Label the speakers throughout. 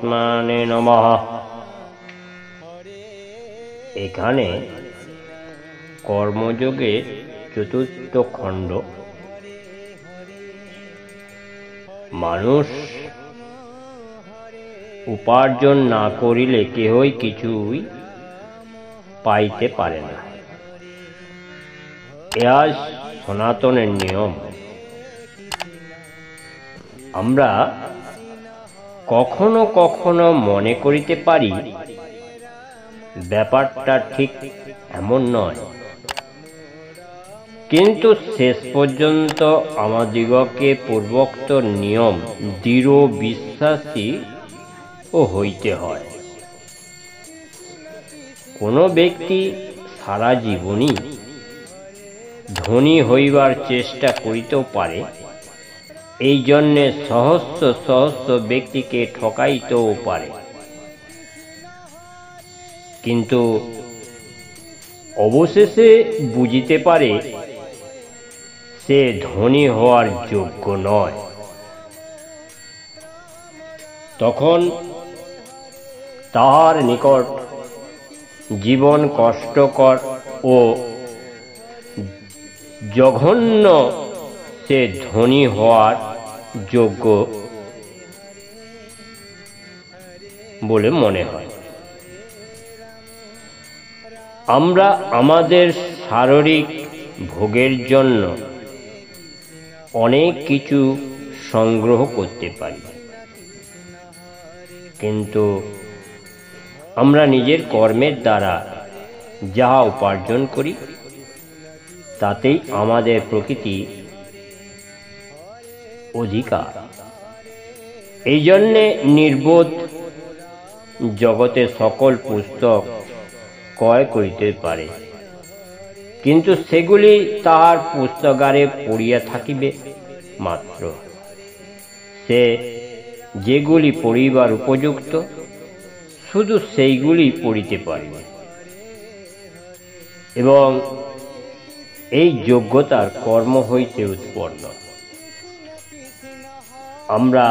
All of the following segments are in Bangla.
Speaker 1: পরমাত্মনে নমঃ। এখানে কর্মযোগের চতুর্থ খণ্ড। মানুষ উপার্জন না করিলে কেহই কিছুই পাইতে পারে না। এ সনাতনের নিয়ম। আমরা কখনো কখনো মনে করিতে পারি ব্যাপারটা ঠিক এমন নয়, কিন্তু শেষ পর্যন্ত আমাদিগকে পূর্বোক্ত নিয়ম দৃঢ় বিশ্বাসী ও হইতে হয়। কোনো ব্যক্তি সারা জীবনই ধনী হইবার চেষ্টা করিতেও পারে, এই জন্যে সহস্র সহস্র ব্যক্তিকে ঠকাইতেও পারে, কিন্তু অবশেষে বুঝিতে পারে সে ধনী হওয়ার যোগ্য নয়। তখন তাহার নিকট জীবন কষ্টকর ও জঘন্য, সে ধনী হওয়ার যোগ্য বলে মনে হয়। আমরা আমাদের শারীরিক ভোগের জন্য অনেক কিছু সংগ্রহ করতে পারি, কিন্তু আমরা নিজের কর্মের দ্বারা যাহা উপার্জন করি তাতেই আমাদের প্রকৃতি অধিকার। এই জন্যে নির্বোধ জগতে সকল পুস্তক ক্রয় করিতে পারে, কিন্তু সেগুলি তাহার পুস্তকাগারে পড়িয়া থাকিবে মাত্র। সে যেগুলি পড়িবার উপযুক্ত শুধু সেইগুলি পড়িতে পারিবে, এবং এই যোগ্যতার কর্ম হইতে উৎপন্ন। আমরা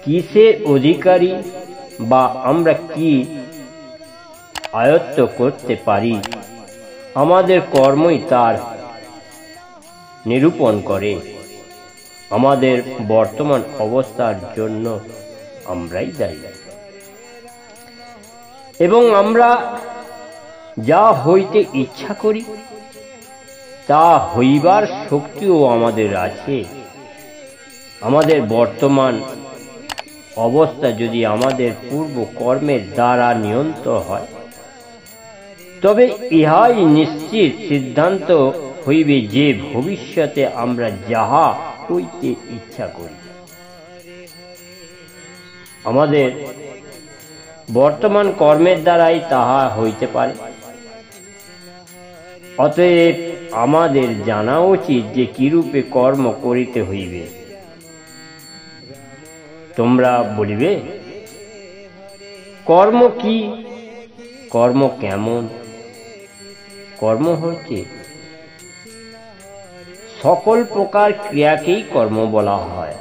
Speaker 1: কিসের অধিকারী বা আমরা কি আয়ত্ত করতে পারি, আমাদের কর্মই তার নিরূপণ করে। আমাদের বর্তমান অবস্থার জন্য আমরাই দায়ী, এবং আমরা যা হইতে ইচ্ছা করি তা হইবার শক্তিও আমাদের আছে। আমাদের বর্তমান অবস্থা যদি আমাদের পূর্ব কর্মের দ্বারা নিয়ন্ত্রিত হয়, তবে ইহাই নিশ্চিত সিদ্ধান্ত হইবে যে ভবিষ্যতে আমরা যাহা হইতে ইচ্ছা করি আমাদের বর্তমান কর্মের দ্বারাই তাহা হইতে পারে। অতএব আমাদের জানা উচিত যে কিরূপে কর্ম করিতে হইবে। তোমরা বলিবে, কর্ম কি, কর্ম কেমন? কর্ম হচ্ছে সকল প্রকার ক্রিয়াকেই কর্ম বলা হয়।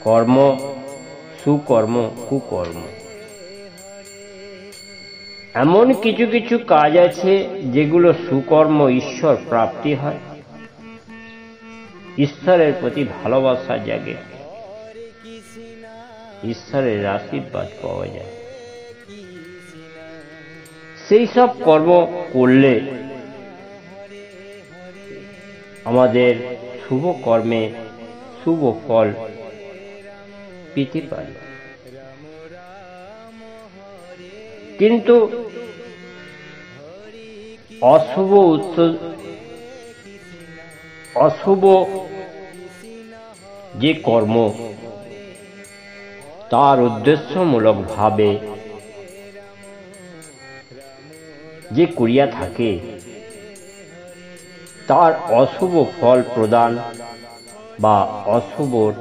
Speaker 1: কর্ম, সুকর্ম, কুকর্ম, এমন কিছু কিছু কাজ আছে যেগুলো সুকর্ম ঈশ্বর প্রাপ্তি হয়, ঈশ্বরের প্রতি ভালোবাসা জাগে, ঈশ্বরের আশীর্বাদ পাওয়া যায়। সেই সব কর্ম করলে আমাদের শুভ কর্মে শুভ ফল পেতে পারি, কিন্তু অশুভ যে কর্ম তার উদ্দেশ্যমূলক ভাবে যে করিয়া থাকে তার অশুভ ফল প্রদান বা অশুভর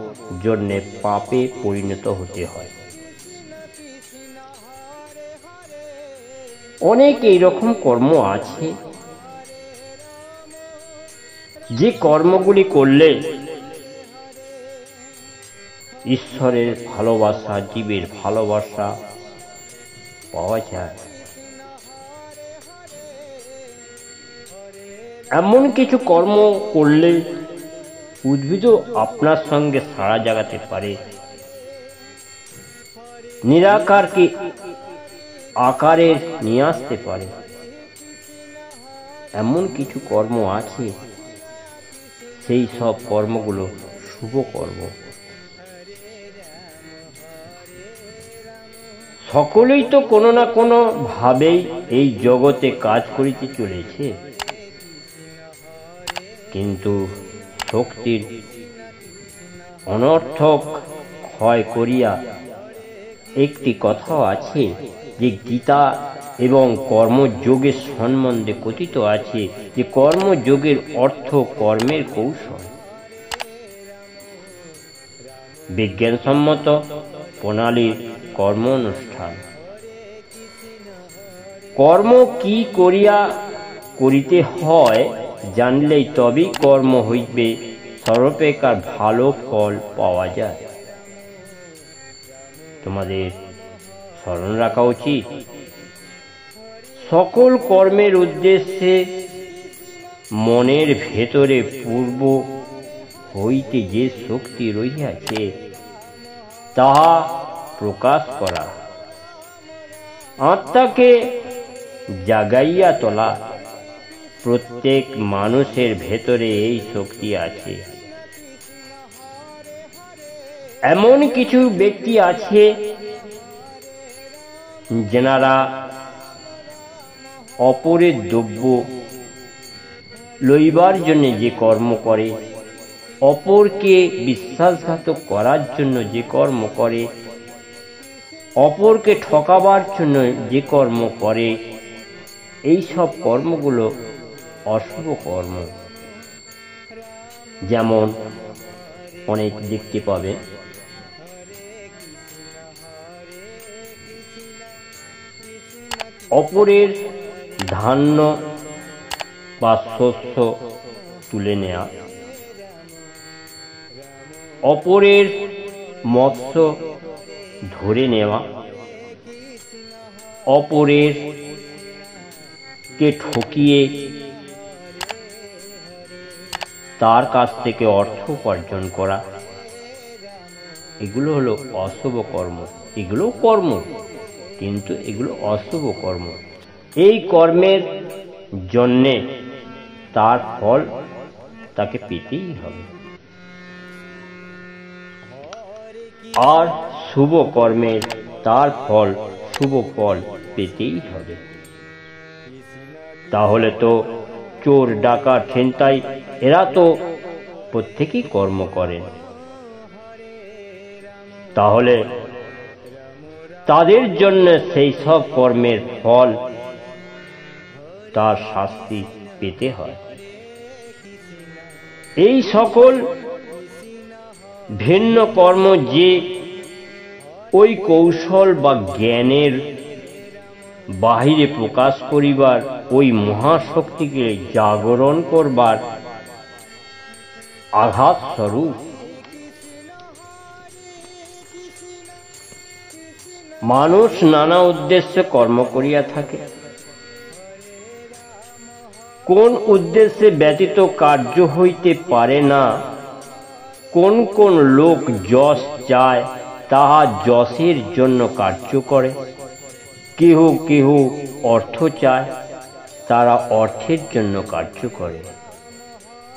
Speaker 1: জন্য পাপে পরিণত হতে হয়। অনেক এইরকম কর্ম আছে যে কর্মগুলি করলে ঈশ্বরের ভালোবাসা, জীবের ভালোবাসা পাওয়া যায়। এমন কিছু কর্ম করলে উদ্ভিদও আপনার সঙ্গে সাড়া জাগাতে পারে, নিরাকারকে আকারে নিয়ে আসতে পারে। এমন কিছু কর্ম আছে, সেই সব কর্মগুলো শুভ কর্ম। সকলেই তো কোনো না কোনো ভাবেই এই জগতে কাজ করিতে চলেছে, কিন্তু শক্তির অনর্থক ক্ষয় করিয়া একটি কথাও আছে, যে গীতা এবং কর্মযোগের সম্বন্ধে কথিত আছে যে কর্মযোগের অর্থ কর্মের কৌশল, বিজ্ঞানসম্মত প্রণালীর কর্ম অনুষ্ঠান। কর্ম কি করিয়া করিতে হয় জানলেই তবেই কর্ম হইবে সর্বাপেক্ষা ভালো ফল পাওয়া যায়। তোমাদের স্মরণ রাখা উচিত, সকল কর্মের উদ্দেশ্যে মনের ভেতরে পূর্ব হইতে যে শক্তি রহিয়াছে তাহা প্রকাশ করা, আত্মাকে জাগাইয়া তোলা। প্রত্যেক মানুষের ভেতরে এই শক্তি আছে। এমন কিছু ব্যক্তি আছে যেনারা অপরের দ্রব্য লইবার জন্য যে কর্ম করে, অপরকে বিশ্বাসঘাতক করার জন্য যে কর্ম করে, অপরকে ঠকাবার জন্য যে কর্ম করে, এই সব কর্মগুলো অশুভ কর্ম। যেমন অনেক দেখতে পাবে অপরের ধান্য বা শস্য তুলে নেয়া, অপরের মৎস্য ধরে নেওয়া, অপরের কে ঠকিয়ে তার কাছ থেকে অর্থ উপার্জন করা, এগুলো হলো অশুভ কর্ম। এগুলো কর্ম, কিন্তু এগুলো অশুভ কর্ম। এই কর্মের জন্যে তার ফল তাকে পেতেই হবে। আর শুভ কর্মের তার ফল, শুভ ফল পেতেই হবে। তাহলে তো চোর, ডাকাত, ছিনতাই এরা তো প্রত্যেকেই কর্ম করেন, তাহলে তাদের জন্য সেই সব কর্মের ফল, তার শাস্তি পেতে হয়। এই সকল ভিন্ন কর্ম যে ওই কৌশল বা জ্ঞানের বাহিরে প্রকাশ করিবার, ওই মহাশক্তিকে জাগরণ করবার আঘাত স্বরূপ। মানুষ নানা উদ্দেশ্যে কর্ম করিয়া থাকে। কোন উদ্দেশ্যে ব্যতীত কার্য হইতে পারে না। কোন কোন লোক যশ চায়, তাহা যশের জন্য কার্য করে। কেহ কেহ অর্থ চায়, তারা অর্থের জন্য কার্য করে।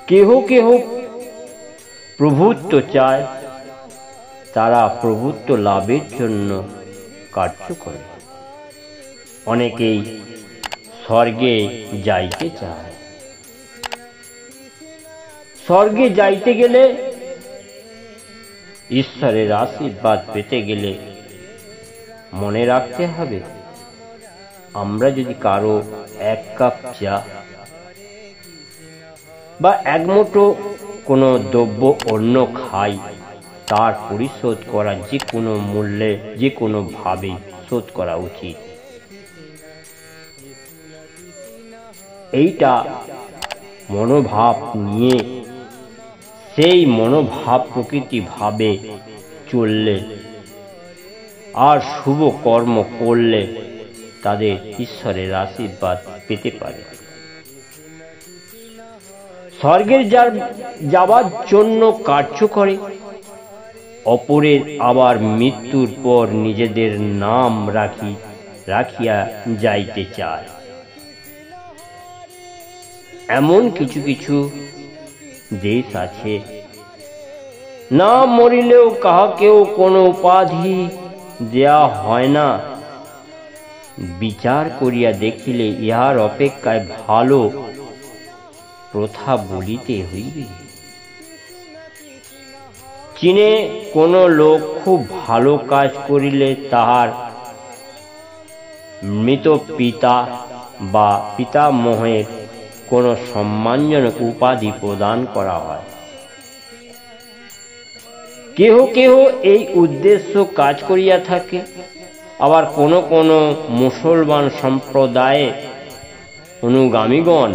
Speaker 1: কেহ কেহ প্রভুত্ব চায়, তারা প্রভুত্ব লাভের জন্য কার্য করে। অনেকেই স্বর্গে যাইতে চায়। স্বর্গে যাইতে গেলে, ঈশ্বরের আশীর্বাদ পেতে গেলে মনে রাখতে হবে, আমরা যদি কারো এক কাপ চা বা এক মুঠো কোনো দ্রব্য অন্য খাই, তার পরিশোধ করা যে কোনো মূল্যে, যে কোনো ভাবে শোধ করা উচিত। এইটা মনোভাব নিয়ে, সেই মনোভাব প্রকৃতি ভাবে চললে আর শুভ কর্ম করলে তাদের ঈশ্বরের আশীর্বাদ পেতে পারে। স্বর্গের যাবার জন্য কার্য করে, অপরের আবার মৃত্যুর পর নিজেদের নাম রাখিয়া যাইতে চায়। এমন কিছু কিছু দেশ আছে, না মরিলেও কাহাকেও কোনো উপাধি দেয়া হয় না। বিচার করিয়া দেখিলে ইহার অপেক্ষায় ভালো প্রথা বলিতে হইবে। চীনে কোন লোক খুব ভালো কাজ করিলে তাহার মৃত পিতা বা পিতামহের কোন সম্মানজনক উপাধি প্রদান করা হয়। কেহ কেহ এই উদ্দেশ্য কাজ করিয়া থাকে। আবার কোন কোন মুসলমান সম্প্রদায়ে অনুগামীগণ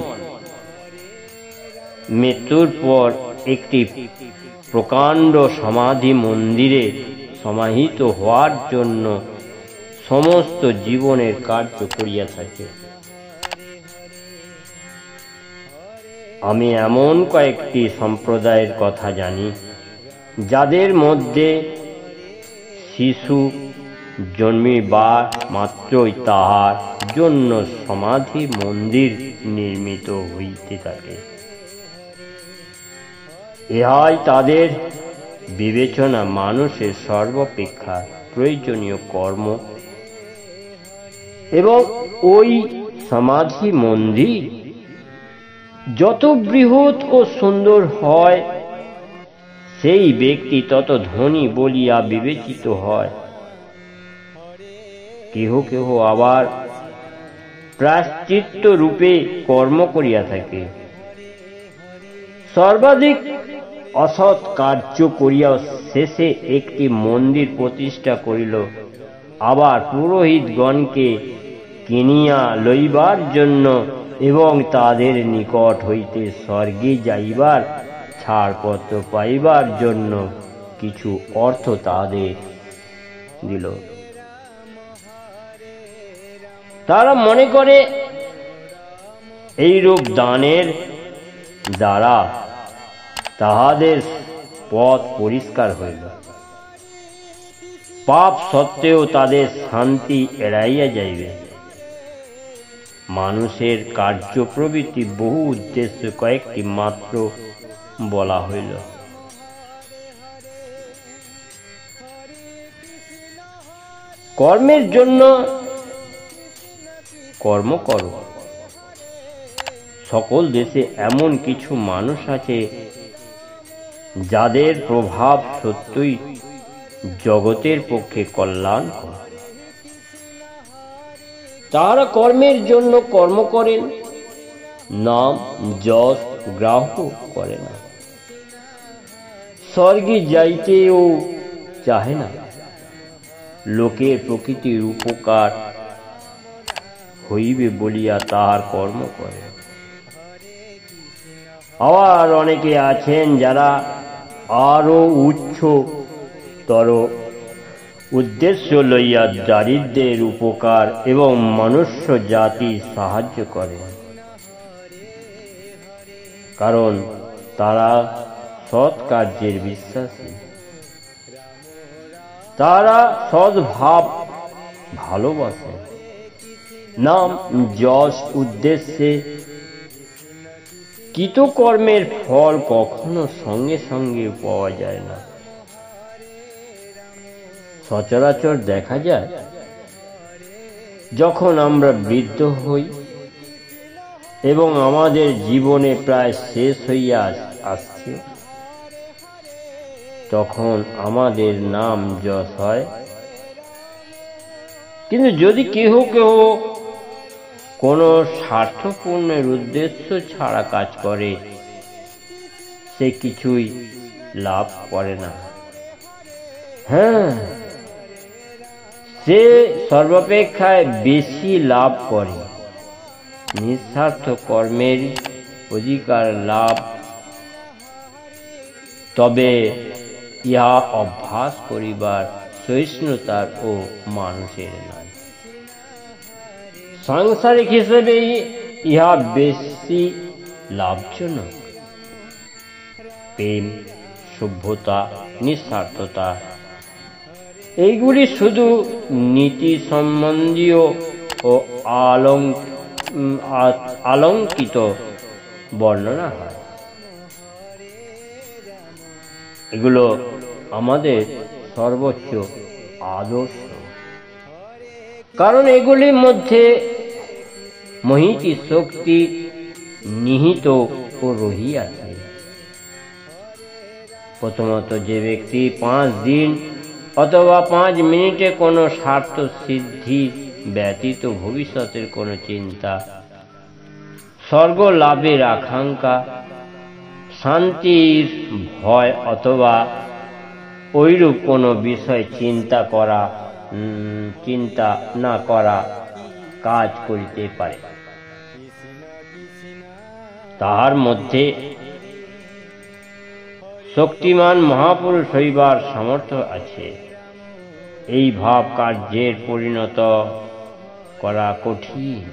Speaker 1: মৃত্যুর পর একটি প্রকাণ্ড সমাধি মন্দিরে সমাহিত হওয়ার জন্য সমস্ত জীবনের কার্য করিয়া থাকে। আমি এমন কয়েকটি সম্প্রদায়ের কথা জানি, যাদের মধ্যে শিশু জন্মিবার মাত্রই তাহার জন্য সমাধি মন্দির নির্মিত হইতে থাকে। ইহাই তাদের বিবেচনা মানুষের সর্বাপেক্ষা প্রয়োজনীয় কর্ম, এবং ওই সমাধি মন্দির যত বৃহৎ ও সুন্দর হয়, সেই ব্যক্তি তত ধনী বলিয়া বিবেচিত হয়। কেহ কেহ আবার প্রায়শ্চিত্ত রূপে কর্ম করিয়া থাকে। সর্বাধিক অসৎ কার্য করিয়া শেষে একটি মন্দির প্রতিষ্ঠা করিল। আবার পুরোহিতগণকে কিনিয়া লইবার জন্য এবং তাদের নিকট হইতে স্বর্গে যাইবার ছাড়পত্র পাইবার জন্য কিছু অর্থ তাদের দিল। তারা মনে করে এইরূপ দানের দ্বারা তাহাদের পথ পরিষ্কার হইল, পাপ সত্ত্বেও তাদের শান্তি এড়াইয়া যাইবে। মানুষের কার্য প্রভৃতি বহু উদ্দেশ্য কয়েকটি মাত্র বলা হইল। কর্মের জন্য কর্ম করো। সকল দেশে এমন কিছু মানুষ আছে যাদের প্রভাব সত্যই জগতের পক্ষে কল্যাণকর। তারা কর্মের জন্য কর্ম করেন, নাম যশ গ্রাহ্য করে না। স্বর্গে যাইতেও চাহে না, লোকের প্রকৃতির উপকার হইবে বলিয়া তাহার কর্ম করে। আবার অনেকে আছেন যারা আরো উচ্চতর উদ্দেশ্য লইয়া দারিদ্রের উপকার এবং মনুষ্য জাতি সাহায্য করে, কারণ তারা সৎ কার্যের বিশ্বাসী। তারা সদ্ভাব ভালোবাসে। নাম যশ উদ্দেশ্যে কৃতকর্মের ফল কখনো সঙ্গে সঙ্গে পাওয়া যায় না। সচরাচর দেখা যায়, যখন আমরা বৃদ্ধ হই এবং আমাদের জীবনে প্রায় শেষ হইয়া আসছে, তখন আমাদের নাম যশ হয়। কিন্তু যদি কেহ কেহ কোনো স্বার্থপূর্ণের উদ্দেশ্য ছাড়া কাজ করে, সে কিছুই লাভ করে না। হ্যাঁ, সে সর্বাপেক্ষায় বেশি লাভ করে নিঃস্বার্থ কর্মের অধিকার লাভ। তবে ইহা অভ্যাস করিবার সহিষ্ণুতার ও মানুষের নাই। সাংসারিক হিসেবে ইহা বেশি লাভজনক। প্রেম, সভ্যতা, নিঃস্বার্থতা এইগুলি শুধু নীতি সম্বন্ধীয় ও অলঙ্কিত বর্ণনা হয়। এগুলো আমাদের সর্বোচ্চ আদর্শ, কারণ এগুলির মধ্যে মহিতী শক্তি নিহিত ও রহিয়াছে। প্রথমত, যে ব্যক্তি 5 দিন অথবা 5 মিনিটে কোনো স্বার্থ সিদ্ধি ব্যতীত ভবিষ্যতের কোনো চিন্তা, স্বর্গ লাভের আকাঙ্ক্ষা, শান্তির ভয় অথবা ঐরূপ কোনো বিষয় চিন্তা না করা কাজ করিতে পারে, তাহার মধ্যে শক্তিমান মহাপুরুষ হইবার সামর্থ্য আছে। এই ভাব কার্যের পরিণত করা কঠিন,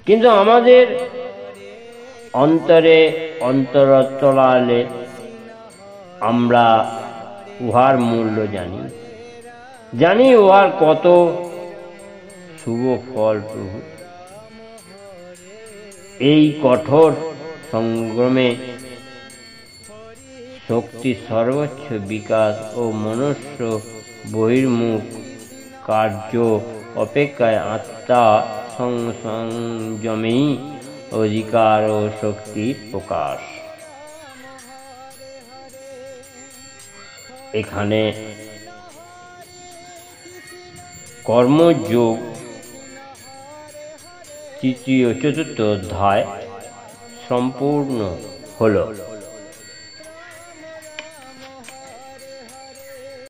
Speaker 1: কিন্তু আমাদের অন্তরতলালে আমরা উহার মূল্য জানি উহার কত শুভ ফল প্রভু। এই কঠোর সংগ্রামে শক্তি সর্বোচ্চ বিকাশ ও মনুষ্য বহির্মুখ কার্য অপেক্ষায় আত্মা সংযমেই অধিকার ও শক্তি প্রকাশ। এখানে কর্মযোগ 3য় 4th অধ্যায় সম্পূর্ণ হল।